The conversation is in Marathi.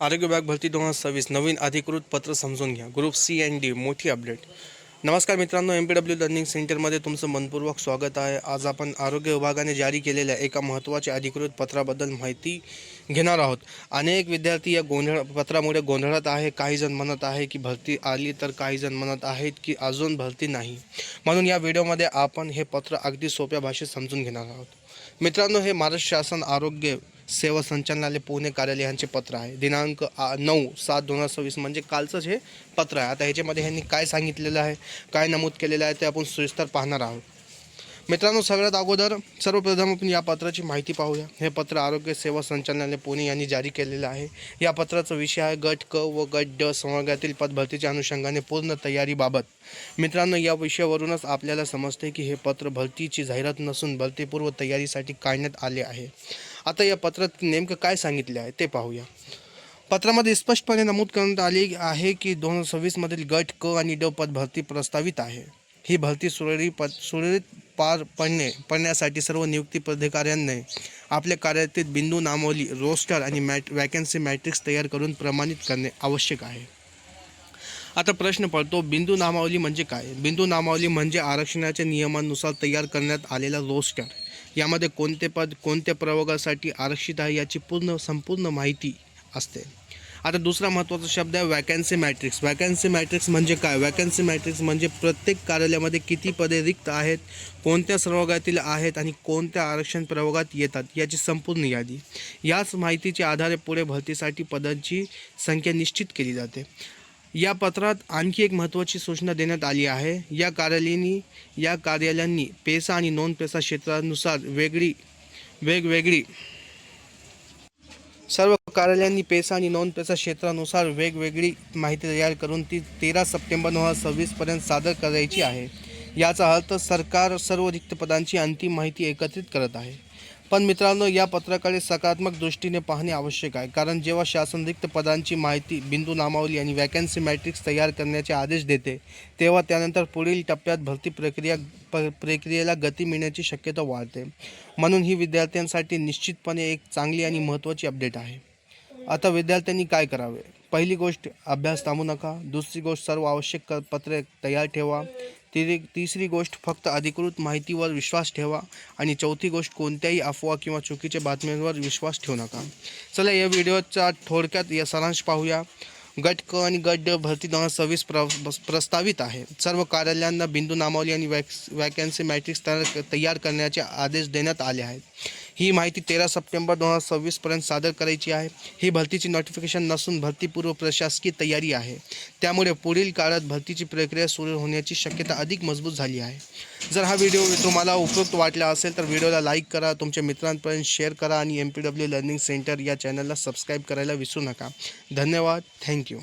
आरोग्य विभाग भरती 2026 नवीन अधिकृत पत्र समजून घ्या. ग्रुप C&D मोठी अपडेट. नमस्कार मित्रांनो, MPW लर्निंग सेंटरमध्ये तुमचं मनपूर्वक स्वागत आहे. आज आपण आरोग्य विभागाने जारी केलेल्या एका महत्त्वाच्या अधिकृत पत्राबद्दल माहिती घेणार आहोत. अनेक विद्यार्थी या पत्रामुळे गोंधळात आहे. काही जण म्हणत आहे की भरती आली, तर काही जण म्हणत आहेत की अजून भरती नाही. म्हणून या व्हिडिओमध्ये आपण हे पत्र अगदी सोप्या भाषेत समजून घेणार आहोत. मित्रांनो, हे महाराष्ट्र शासन आरोग्य सेवा संचालनालय पुणे कार्यालय यांचे पत्र आहे. दिनांक 9/7/2026 म्हणजे कालचंच हे पत्र आहे. आता ह्याच्यामध्ये ह्यांनी काय सांगितलेलं आहे, काय नमूद केलेलं आहे ते आपण सविस्तर पाहणार आहोत. मित्रांनो, सगळ्यात अगोदर सर्वप्रथम आपण या पत्राची माहिती पाहूया. हे पत्र आरोग्य सेवा संचालनालय पुणे यांनी जारी केलेलं आहे. या पत्राचा विषय आहे गट क व गट ड संवर्गातील पदभरतीच्या अनुषंगाने पूर्ण तयारीबाबत. मित्रांनो, या विषयावरूनच आपल्याला समजते की हे पत्र भरतीची जाहिरात नसून भरतीपूर्व तयारीसाठी काढण्यात आले आहे. आता या पत्रात नेमकं काय सांगितले आहे ते पाहूया. पत्रामध्ये स्पष्टपणे नमूद करण्यात आले आहे की 2026 मधील गट क आणि ड पदभरती प्रस्तावित आहे. ही भरती सुरळीत पार पडण्यासाठी सर्व नियुक्ती प्राधिकाऱ्यांनी आपल्या कार्यालयातील बिंदू नामावली, रोस्टर आणि वॅकन्सी मॅट्रिक्स तयार करून प्रमाणित करणे आवश्यक आहे. आता प्रश्न पडतो, बिंदू नामावली म्हणजे काय? बिंदू नामावली म्हणजे आरक्षणाच्या नियमानुसार तयार करण्यात आलेला रोस्टर. यामध्ये कोणते पद कोणत्या प्रवर्गासाठी आरक्षित आहे याची संपूर्ण माहिती असते. आता दुसरा महत्त्वाचा शब्द आहे वॅकन्सी मॅट्रिक्स. वॅकन्सी मॅट्रिक्स म्हणजे काय? वॅकन्सी मॅट्रिक्स म्हणजे प्रत्येक कार्यालयामध्ये किती पदे रिक्त आहेत, कोणत्या प्रवर्गातील आहेत आणि कोणत्या आरक्षण प्रवर्गात येतात याची संपूर्ण यादी. याच माहितीच्या आधारे पुढे भरतीसाठी पदांची संख्या निश्चित केली जाते. या पत्रात आणखी एक महत्त्वाची सूचना देण्यात आली आहे. या कार्यालयांनी पेसा आणि नॉन पेसा क्षेत्रानुसार सर्व कार्यालयांनी पेसा आणि नॉन पेसा क्षेत्रानुसार वेगवेगळी माहिती तयार करून ती 13 सप्टेंबर 2026 पर्यंत सादर करायची आहे. याचा अर्थ सरकार सर्व रिक्त पदांची अंतिम माहिती एकत्रित करत आहे. पण मित्रांनो, या पत्राकडे सकारात्मक दृष्टीने पाहणे आवश्यक आहे. कारण जेव्हा शासन रिक्त पदांची माहिती, बिंदू नामावली आणि वॅकन्सी मॅट्रिक्स तयार करण्याचे आदेश देते, तेव्हा त्यानंतर पुढील टप्प्यात भरती प्रक्रियेला गती मिळण्याची शक्यता वाढते. म्हणून ही विद्यार्थ्यांसाठी निश्चितपणे एक चांगली आणि महत्त्वाची अपडेट आहे. आता विद्यार्थ्यांनी काय करावे? पहिली गोष्ट, अभ्यास थांबवू नका. दुसरी गोष्ट, सर्व आवश्यक पत्रे तयार ठेवा. तिसरी गोष्ट, फक्त अधिकृत माहितीवर विश्वास ठेवा. आणि चौथी गोष्ट, कोणत्याही अफवा किंवा चुकीच्या बातम्यांवर विश्वास ठेवू नका. चला, या व्हिडिओचा थोडक्यात या सारांश पाहूया. गट क आणि गट ड भरती 2026 प्रस्तावित आहे. सर्व कार्यालयांना बिंदू नामावली आणि वॅकन्सी मॅट्रिक्स तयार करण्याचे आदेश देण्यात आले आहेत. ही माहिती 13 सप्टेंबर 2026 पर्यंत सादर करायची आहे. ही भरतीची नोटिफिकेशन नसून भरतीपूर्व प्रशासकीय तयारी आहे. त्यामुळे पुढील काळात भरतीची प्रक्रिया सुरू होण्याची शक्यता अधिक मजबूत झाली आहे. जर हा व्हिडिओ तुम्हाला उपयुक्त वाटला असेल तर व्हिडिओला लाईक करा, तुमच्या मित्रांपर्यंत शेअर करा आणि MPW लर्निंग सेंटर या चॅनलला सबस्क्राईब करायला विसरू नका. धन्यवाद. थँक्यू.